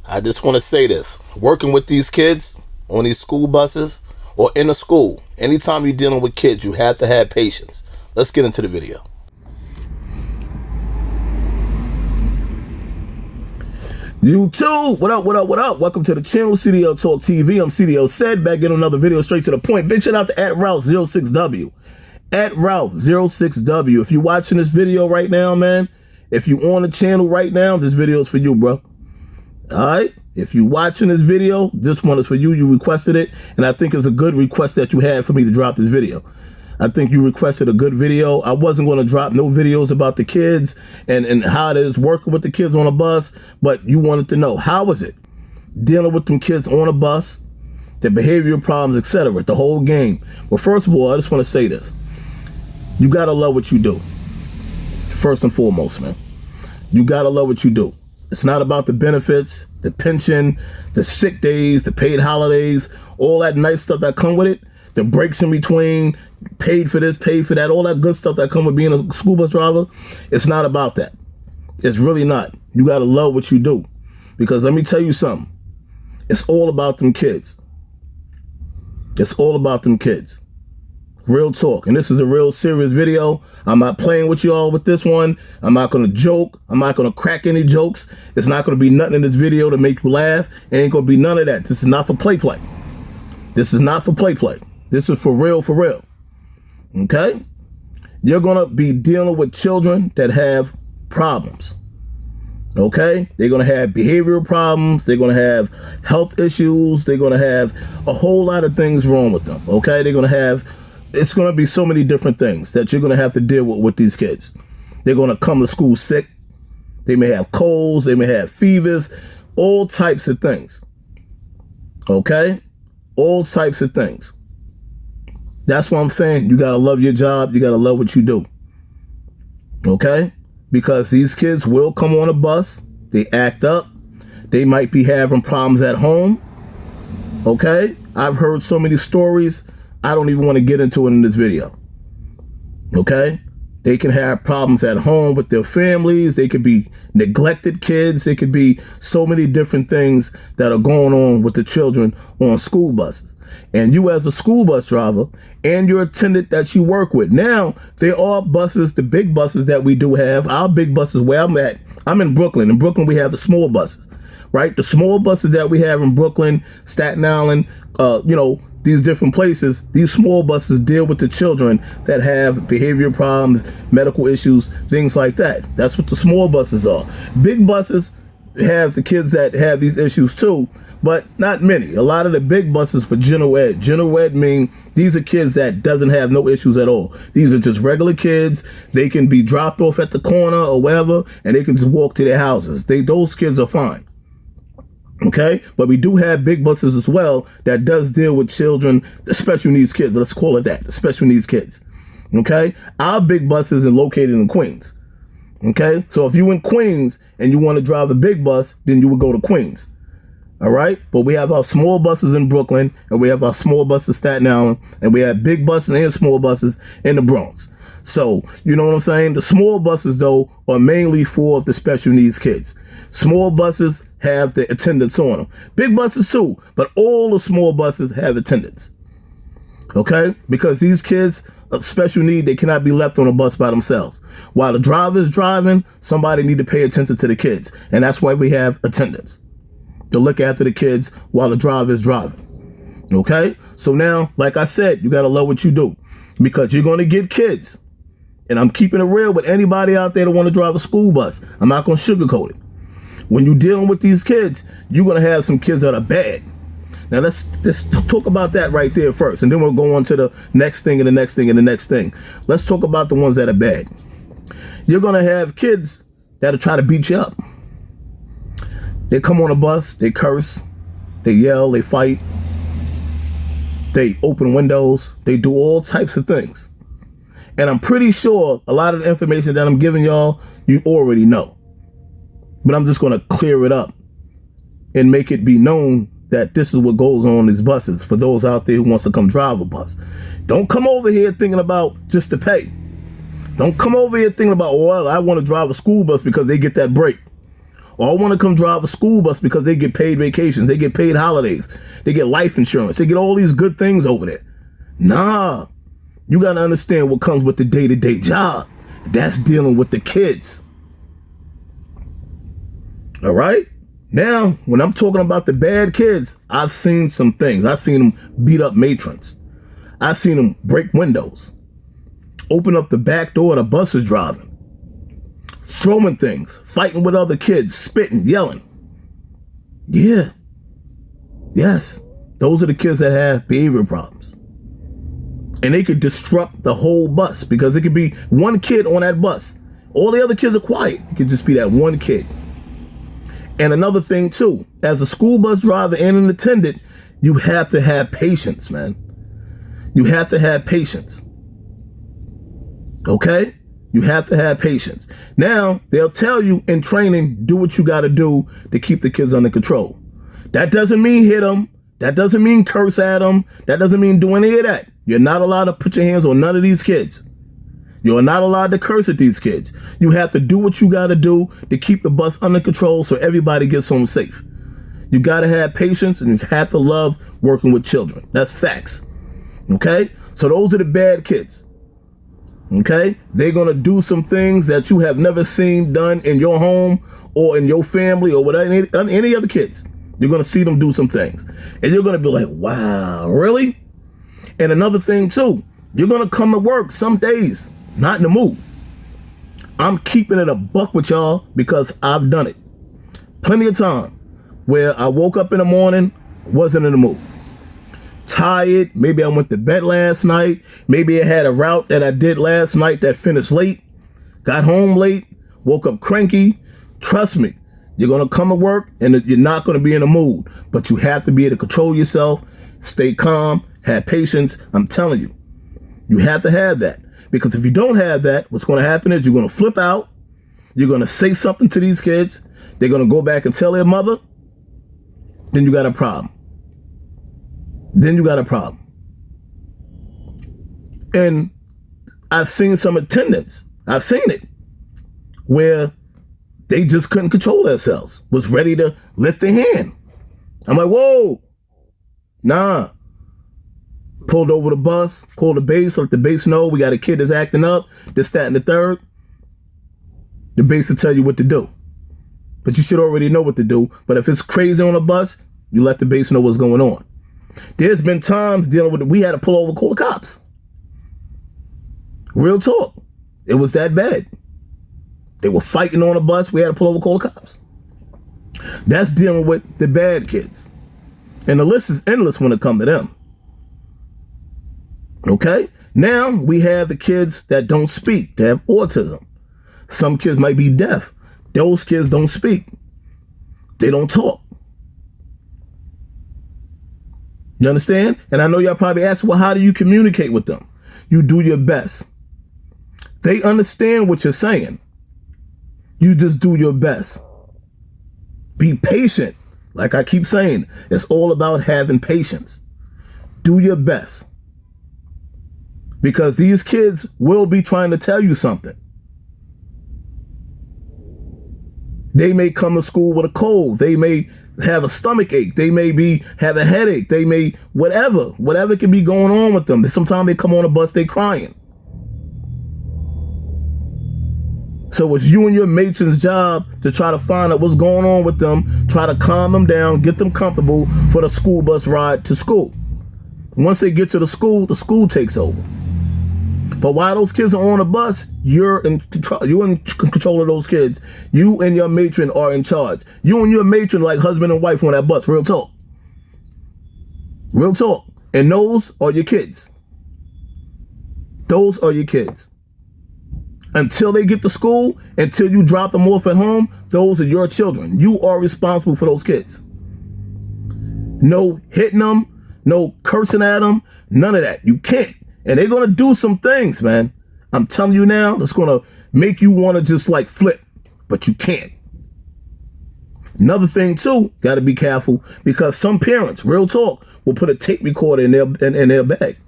I just want to say this. Working with these kids on these school buses or in a school, anytime you're dealing with kids, you have to have patience. Let's get into the video. YouTube, what up, what up, what up? Welcome to the channel, CDL Talk TV. I'm CDL Said, back in another video, straight to the point. Big shout out to @Ralph06W. @Ralph06W. If you're watching this video right now, man, if you on the channel right now, this video is for you, bro. Alright? If you're watching this video, this one is for you. You requested it, and I think it's a good request that you had for me to drop this video. I think you requested a good video. I wasn't going to drop no videos about the kids and how it is working with the kids on a bus, but you wanted to know, how is it dealing with them kids on a bus, their behavioral problems, etc., the whole game. Well, first of all, I just want to say this. You got to love what you do. First and foremost, man. You got to love what you do. It's not about the benefits, the pension, the sick days, the paid holidays, all that nice stuff that come with it, the breaks in between, paid for this, paid for that, all that good stuff that come with being a school bus driver. It's not about that. It's really not. You got to love what you do. Because let me tell you something. It's all about them kids. It's all about them kids. Real talk. And this is a real serious video. I'm not playing with y'all with this one. I'm not going to joke. I'm not going to crack any jokes. It's not going to be nothing in this video to make you laugh. It ain't going to be none of that. This is not for play. This is not for play. This is for real, for real. Okay? You're going to be dealing with children that have problems. Okay? They're going to have behavioral problems. They're going to have health issues. They're going to have a whole lot of things wrong with them. Okay? They're going to have... It's going to be so many different things that you're going to have to deal with these kids. They're going to come to school sick. They may have colds. They may have fevers. All types of things. Okay? All types of things. That's what I'm saying. You got to love your job. You got to love what you do. Okay? Because these kids will come on a bus. They act up. They might be having problems at home. Okay? I've heard so many stories. I don't even want to get into it in this video. Okay? They can have problems at home with their families. They could be neglected kids. They could be so many different things that are going on with the children on school buses. And you as a school bus driver and your attendant that you work with. Now, there are buses, the big buses that we do have. Our big buses where I'm at, I'm in Brooklyn. In Brooklyn, we have the small buses. Right? The small buses that we have in Brooklyn, Staten Island, these different places, these small buses deal with the children that have behavioral problems, medical issues, things like that. That's what the small buses are. Big buses have the kids that have these issues too, but not many. A lot of the big buses for general ed. General ed mean these are kids that doesn't have no issues at all. These are just regular kids. They can be dropped off at the corner or wherever, and they can just walk to their houses. Those kids are fine. Okay, but we do have big buses as well that does deal with children, the special needs kids. Let's call it that, the special needs kids. Okay, our big buses are located in Queens. Okay, so if you're in Queens and you want to drive a big bus, then you would go to Queens. All right, but we have our small buses in Brooklyn, and we have our small buses in Staten Island, and we have big buses and small buses in the Bronx. So, you know what I'm saying? The small buses, though, are mainly for the special needs kids. Small buses have the attendants on them. Big buses too, but all the small buses have attendants. Okay? Because these kids of special need, they cannot be left on a bus by themselves. While the driver is driving, somebody need to pay attention to the kids. And that's why we have attendants to look after the kids while the driver is driving. Okay? So now, like I said, you got to love what you do. Because you're going to get kids. And I'm keeping it real with anybody out there that want to drive a school bus. I'm not going to sugarcoat it. When you're dealing with these kids, you're going to have some kids that are bad. Now, let's talk about that right there first. And then we'll go on to the next thing and the next thing and the next thing. Let's talk about the ones that are bad. You're going to have kids that'll try to beat you up. They come on a bus, they curse, they yell, they fight, they open windows, they do all types of things. And I'm pretty sure a lot of the information that I'm giving y'all, you already know. But I'm just going to clear it up and make it be known that this is what goes on these buses for those out there who wants to come drive a bus. Don't come over here thinking about just the pay. Don't come over here thinking about, oh, well, I want to drive a school bus because they get that break. all want to come drive a school bus because they get paid vacations, they get paid holidays, they get life insurance, they get all these good things over there. Nah, you got to understand what comes with the day-to-day job. That's dealing with the kids. All right? Now, when I'm talking about the bad kids, I've seen some things. I've seen them beat up matrons. I've seen them break windows, open up the back door of the buses driving, throwing things, fighting with other kids, spitting, yelling. Yeah. Yes. Those are the kids that have behavior problems. And they could disrupt the whole bus because it could be one kid on that bus. All the other kids are quiet. It could just be that one kid. And another thing too, as a school bus driver and an attendant, you have to have patience, man. You have to have patience. Okay? You have to have patience. Now, they'll tell you in training, do what you got to do to keep the kids under control. That doesn't mean hit them. That doesn't mean curse at them. That doesn't mean do any of that. You're not allowed to put your hands on none of these kids. You're not allowed to curse at these kids. You have to do what you got to do to keep the bus under control so everybody gets home safe. You got to have patience and you have to love working with children. That's facts. Okay? So those are the bad kids. Okay? They're going to do some things that you have never seen done in your home or in your family or with any other kids. You're going to see them do some things. And you're going to be like, wow, really? And another thing too, you're going to come to work some days not in the mood. I'm keeping it a buck with y'all because I've done it plenty of time where I woke up in the morning, wasn't in the mood. Tired, maybe I went to bed last night, maybe I had a route that I did last night that finished late, got home late, woke up cranky. Trust me, you're going to come to work and you're not going to be in the mood, but you have to be able to control yourself, stay calm, have patience. I'm telling you, you have to have that. Because if you don't have that, what's going to happen is you're going to flip out. You're going to say something to these kids. They're going to go back and tell their mother. Then you got a problem. And I've seen some attendants. I've seen it where they just couldn't control themselves. Was ready to lift their hand. I'm like, whoa. Nah. Pulled over the bus, called the base, let the base know we got a kid that's acting up, this, that, and the third. The base will tell you what to do. But you should already know what to do. But if it's crazy on a bus, you let the base know what's going on. There's been times dealing with it, we had to pull over, call the cops. Real talk. It was that bad. They were fighting on a bus, we had to pull over, call the cops. That's dealing with the bad kids. And the list is endless when it comes to them. Okay? Now we have the kids that don't speak. They have autism. Some kids might be deaf. Those kids don't speak. They don't talk. You understand? And I know y'all probably ask, well, how do you communicate with them? You do your best. They understand what you're saying. You just do your best. Be patient. Like I keep saying, it's all about having patience. Do your best. Because these kids will be trying to tell you something. They may come to school with a cold. They may have a stomach ache. They may have a headache. They may, whatever can be going on with them. Sometimes they come on a bus, they crying. So it's you and your matron's job to try to find out what's going on with them, try to calm them down, get them comfortable for the school bus ride to school. Once they get to the school takes over. But while those kids are on the bus, you're in control of those kids. You and your matron are in charge. You and your matron like husband and wife on that bus. Real talk. Real talk. And those are your kids. Those are your kids. Until they get to school, until you drop them off at home, those are your children. You are responsible for those kids. No hitting them, no cursing at them, none of that. You can't. And they're going to do some things, man. I'm telling you now, that's going to make you want to just like flip, but you can't. Another thing too, got to be careful because some parents, real talk, will put a tape recorder in their bag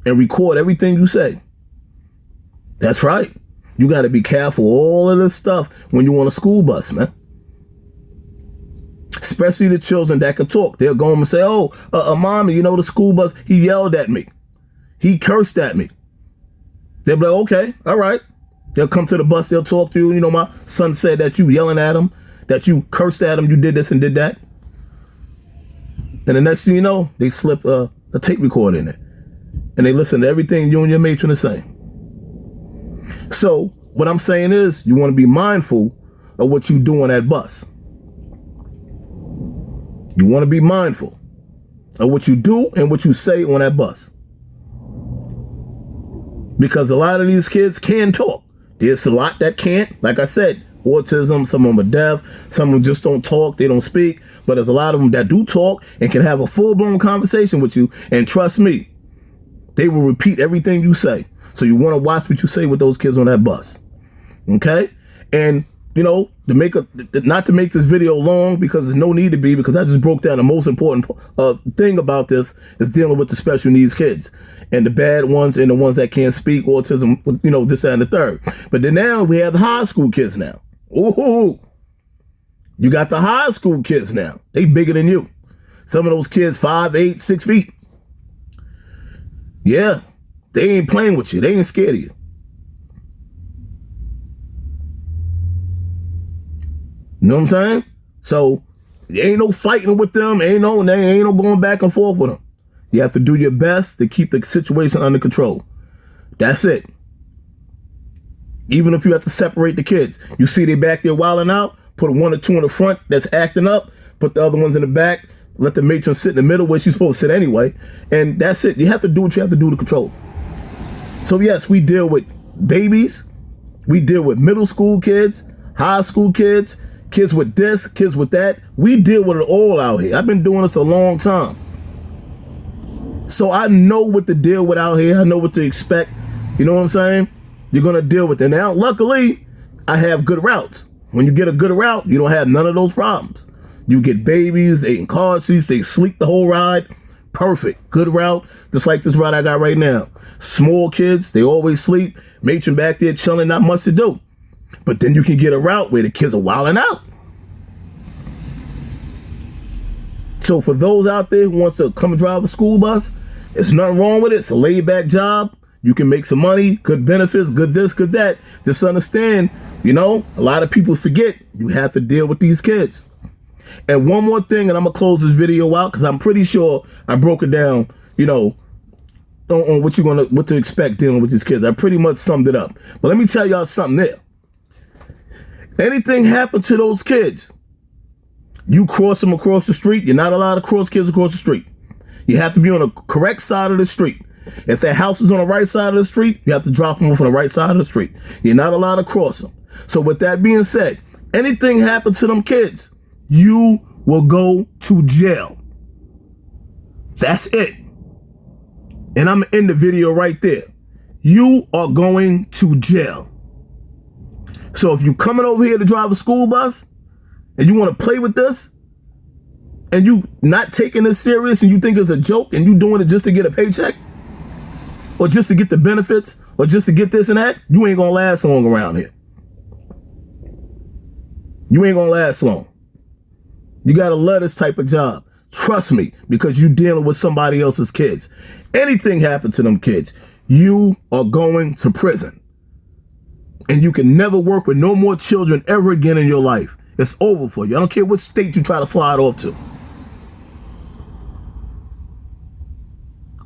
and record everything you say. That's right. You got to be careful. All of this stuff when you're on a school bus, man. especially the children that can talk. They'll go home and say, oh, mommy, you know, the school bus, he yelled at me. He cursed at me. They'll be like, okay, all right. They'll come to the bus, they'll talk to you. You know, my son said that you yelling at him, that you cursed at him, you did this and did that. And the next thing you know, they slip a tape recorder in it. And they listen to everything you and your matron are saying. So what I'm saying is, you want to be mindful of what you do on that bus. You want to be mindful of what you do and what you say on that bus. Because a lot of these kids can talk. There's a lot that can't. Like I said, autism, some of them are deaf, some of them just don't talk, they don't speak. But there's a lot of them that do talk and can have a full-blown conversation with you. And trust me, they will repeat everything you say. So you want to watch what you say with those kids on that bus. Okay? And, you know, not to make this video long, because there's no need to be, because I just broke down the most important thing about this is dealing with the special needs kids. And the bad ones and the ones that can't speak, autism, you know, this, that, and the third. But then now we have the high school kids now. Ooh, you got the high school kids now. They bigger than you. Some of those kids 5'8", 6 feet. Yeah, they ain't playing with you. They ain't scared of you. You know what I'm saying? So there ain't no fighting with them. Ain't no going back and forth with them. You have to do your best to keep the situation under control. That's it. Even if you have to separate the kids. You see they back there wilding out, put 1 or 2 in the front that's acting up, put the other ones in the back, let the matron sit in the middle where she's supposed to sit anyway. And that's it. You have to do what you have to do to control. So yes, we deal with babies. We deal with middle school kids, high school kids, kids with this, kids with that. We deal with it all out here. I've been doing this a long time. So I know what to deal with out here. I know what to expect. You know what I'm saying? You're going to deal with it. Now, luckily, I have good routes. When you get a good route, you don't have none of those problems. You get babies, they in car seats, they sleep the whole ride. Perfect. Good route. Just like this route I got right now. Small kids, they always sleep. Matron back there chilling, not much to do. But then you can get a route where the kids are wilding out. So for those out there who wants to come and drive a school bus, there's nothing wrong with it. It's a laid back job. You can make some money, good benefits, good this, good that. Just understand, you know, a lot of people forget you have to deal with these kids. And one more thing, and I'm going to close this video out because I'm pretty sure I broke it down, you know, on what to expect dealing with these kids. I pretty much summed it up. But let me tell y'all something there. Anything happen to those kids, you cross them across the street, you're not allowed to cross kids across the street. You have to be on the correct side of the street. If their house is on the right side of the street, you have to drop them off on the right side of the street. You're not allowed to cross them. So with that being said, anything happen to them kids, you will go to jail. That's it. And I'm in the video right there. You are going to jail. So if you're coming over here to drive a school bus and you want to play with this and you not taking this serious and you think it's a joke and you doing it just to get a paycheck or just to get the benefits or just to get this and that, you ain't going to last long around here. You ain't going to last long. You got to love this type of job. Trust me, because you're dealing with somebody else's kids. Anything happen to them kids, you are going to prison. And you can never work with no more children ever again in your life. It's over for you. I don't care what state you try to slide off to.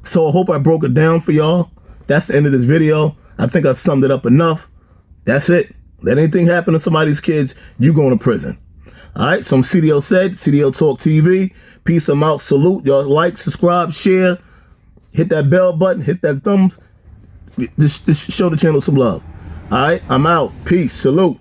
So I hope I broke it down for y'all. That's the end of this video. I think I summed it up enough. That's it. Let anything happen to somebody's kids, you going to prison. All right, so I'm CDL said, CDL Talk TV. Peace, I'm out. Salute. Y'all like, subscribe, share. Hit that bell button. Hit that thumbs. Just show the channel some love. All right, I'm out. Peace. Salute.